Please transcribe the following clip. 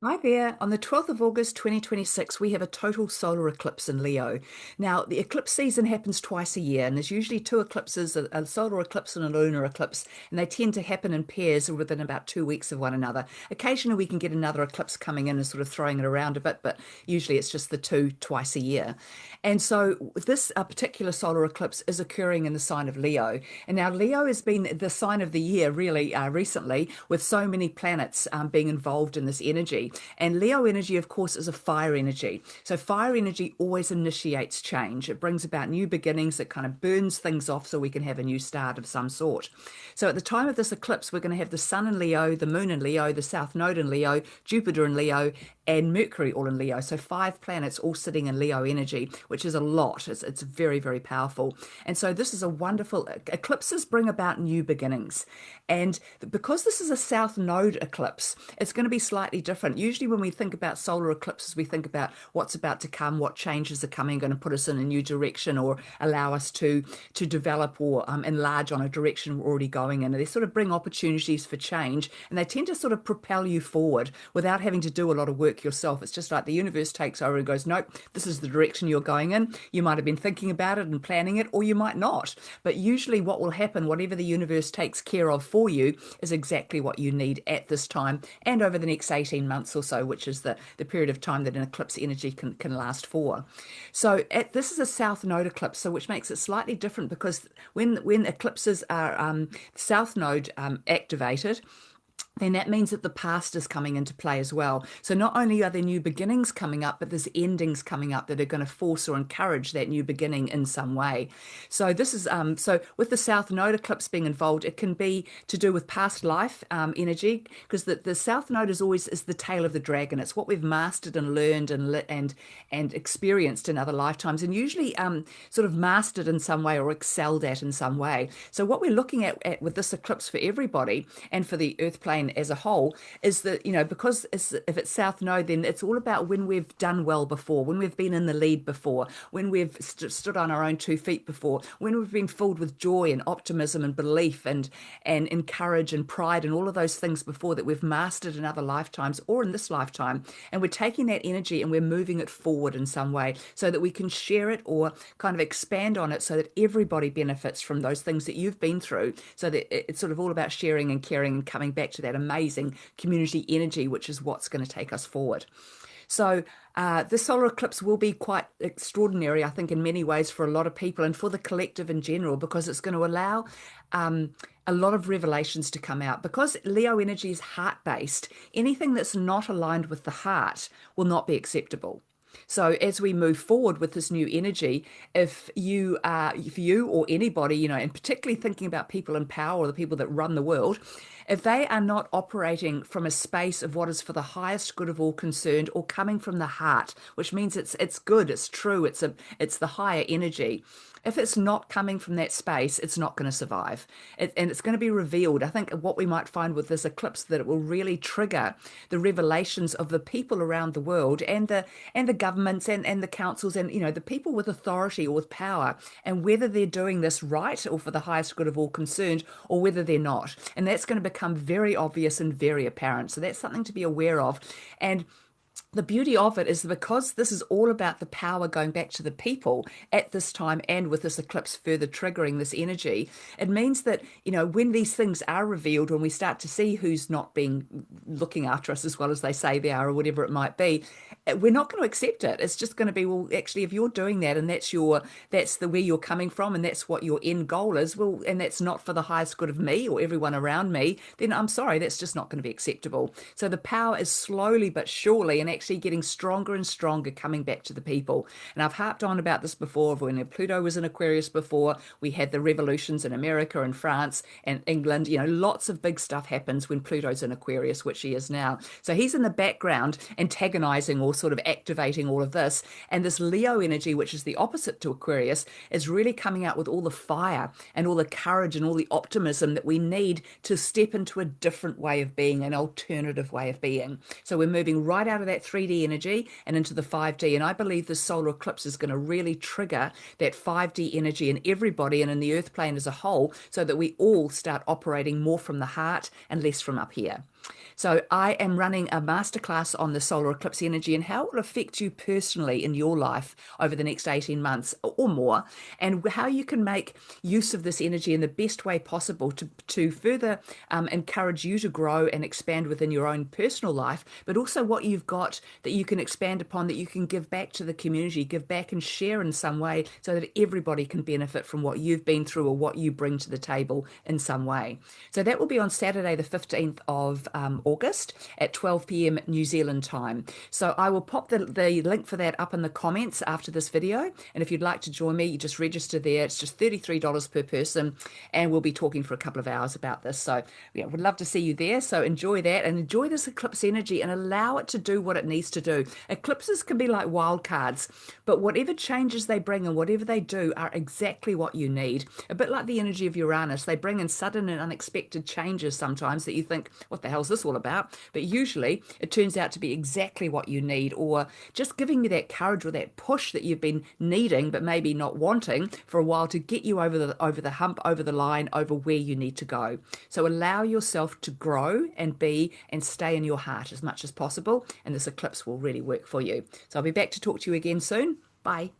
Hi there. On the 12th of August 2026, we have a total solar eclipse in Leo. Now, the eclipse season happens twice a year, and there's usually two eclipses, a solar eclipse and a lunar eclipse, and they tend to happen in pairs within about 2 weeks of one another. Occasionally, we can get another eclipse coming in and sort of throwing it around a bit, but usually it's just the two twice a year. And so, this particular solar eclipse is occurring in the sign of Leo. And now, Leo has been the sign of the year really recently, with so many planets being involved in this energy. And Leo energy, of course, is a fire energy. So fire energy always initiates change. It brings about new beginnings. It kind of burns things off so we can have a new start of some sort. So at the time of this eclipse, we're going to have the sun in Leo, the moon in Leo, the south node in Leo, Jupiter in Leo, and Mercury all in Leo. So five planets all sitting in Leo energy, which is a lot. It's very, very powerful. And so this is a wonderful, eclipses bring about new beginnings. And because this is a south node eclipse, it's going to be slightly different. Usually when we think about solar eclipses, we think about what's about to come, what changes are coming, going to put us in a new direction or allow us to develop or enlarge on a direction we're already going in. And they sort of bring opportunities for change, and they tend to sort of propel you forward without having to do a lot of work yourself. It's just like the universe takes over and goes, nope, this is the direction you're going in. You might have been thinking about it and planning it, or you might not. But usually what will happen, whatever the universe takes care of for you, is exactly what you need at this time and over the next 18 months or so, which is the period of time that an eclipse energy can last for. So this is a south node eclipse, so which makes it slightly different because when eclipses are south node activated, then that means that the past is coming into play as well. So not only are there new beginnings coming up, but there's endings coming up that are going to force or encourage that new beginning in some way. So this is so with the South Node eclipse being involved, it can be to do with past life energy, because the South Node is always is the tail of the dragon. It's what we've mastered and learned and experienced in other lifetimes, and usually sort of mastered in some way or excelled at in some way. So what we're looking at with this eclipse for everybody and for the Earth plane as a whole is that, because if it's South Node, then it's all about when we've done well before, when we've been in the lead before, when we've stood on our own 2 feet before, when we've been filled with joy and optimism and belief and courage and pride and all of those things before that we've mastered in other lifetimes or in this lifetime. And we're taking that energy and we're moving it forward in some way so that we can share it or kind of expand on it so that everybody benefits from those things that you've been through. So that it's sort of all about sharing and caring and coming back to that amazing community energy, which is what's going to take us forward. So, the solar eclipse will be quite extraordinary, I think, in many ways for a lot of people and for the collective in general, because it's going to allow a lot of revelations to come out. Because Leo energy is heart based, anything that's not aligned with the heart will not be acceptable. So as we move forward with this new energy, if you or anybody, and particularly thinking about people in power or the people that run the world, if they are not operating from a space of what is for the highest good of all concerned or coming from the heart, which means it's good, it's true, it's the higher energy. If it's not coming from that space, it's not going to survive. And it's going to be revealed. I think what we might find with this eclipse that it will really trigger the revelations of the people around the world and the governments and the councils and the people with authority or with power, and whether they're doing this right or for the highest good of all concerned or whether they're not. And that's going to become very obvious and very apparent. So that's something to be aware of. And the beauty of it is because this is all about the power going back to the people at this time, and with this eclipse further triggering this energy, it means that, when these things are revealed, when we start to see who's not being looking after us as well as they say they are, or whatever it might be, we're not going to accept it. It's just going to be, well, actually, if you're doing that and that's the where you're coming from and that's what your end goal is, well, and that's not for the highest good of me or everyone around me, then I'm sorry, that's just not going to be acceptable. So the power is slowly but surely and actually getting stronger and stronger coming back to the people. And I've harped on about this before. When Pluto was in Aquarius before, we had the revolutions in America and France and England. Lots of big stuff happens when Pluto's in Aquarius, which he is now. So he's in the background antagonizing or sort of activating all of this. And this Leo energy, which is the opposite to Aquarius, is really coming out with all the fire and all the courage and all the optimism that we need to step into a different way of being, an alternative way of being. So we're moving right out of that 3D energy and into the 5D. And I believe the solar eclipse is going to really trigger that 5D energy in everybody and in the earth plane as a whole, so that we all start operating more from the heart and less from up here. So I am running a masterclass on the solar eclipse energy and how it will affect you personally in your life over the next 18 months or more, and how you can make use of this energy in the best way possible to further encourage you to grow and expand within your own personal life, but also what you've got that you can expand upon, that you can give back to the community, give back and share in some way so that everybody can benefit from what you've been through or what you bring to the table in some way. So that will be on Saturday, the 15th of August at 12 p.m. New Zealand time. So I will pop the link for that up in the comments after this video. And if you'd like to join me, you just register there. It's just $33 per person. And we'll be talking for a couple of hours about this. So yeah, would love to see you there. So enjoy that and enjoy this eclipse energy and allow it to do what it needs to do. Eclipses can be like wild cards, but whatever changes they bring and whatever they do are exactly what you need. A bit like the energy of Uranus, they bring in sudden and unexpected changes sometimes that you think, what the hell's this all about? But usually it turns out to be exactly what you need, or just giving you that courage or that push that you've been needing but maybe not wanting for a while to get you over the hump, over the line, over where you need to go. So allow yourself to grow and be and stay in your heart as much as possible, and this eclipse will really work for you. So I'll be back to talk to you again soon. Bye.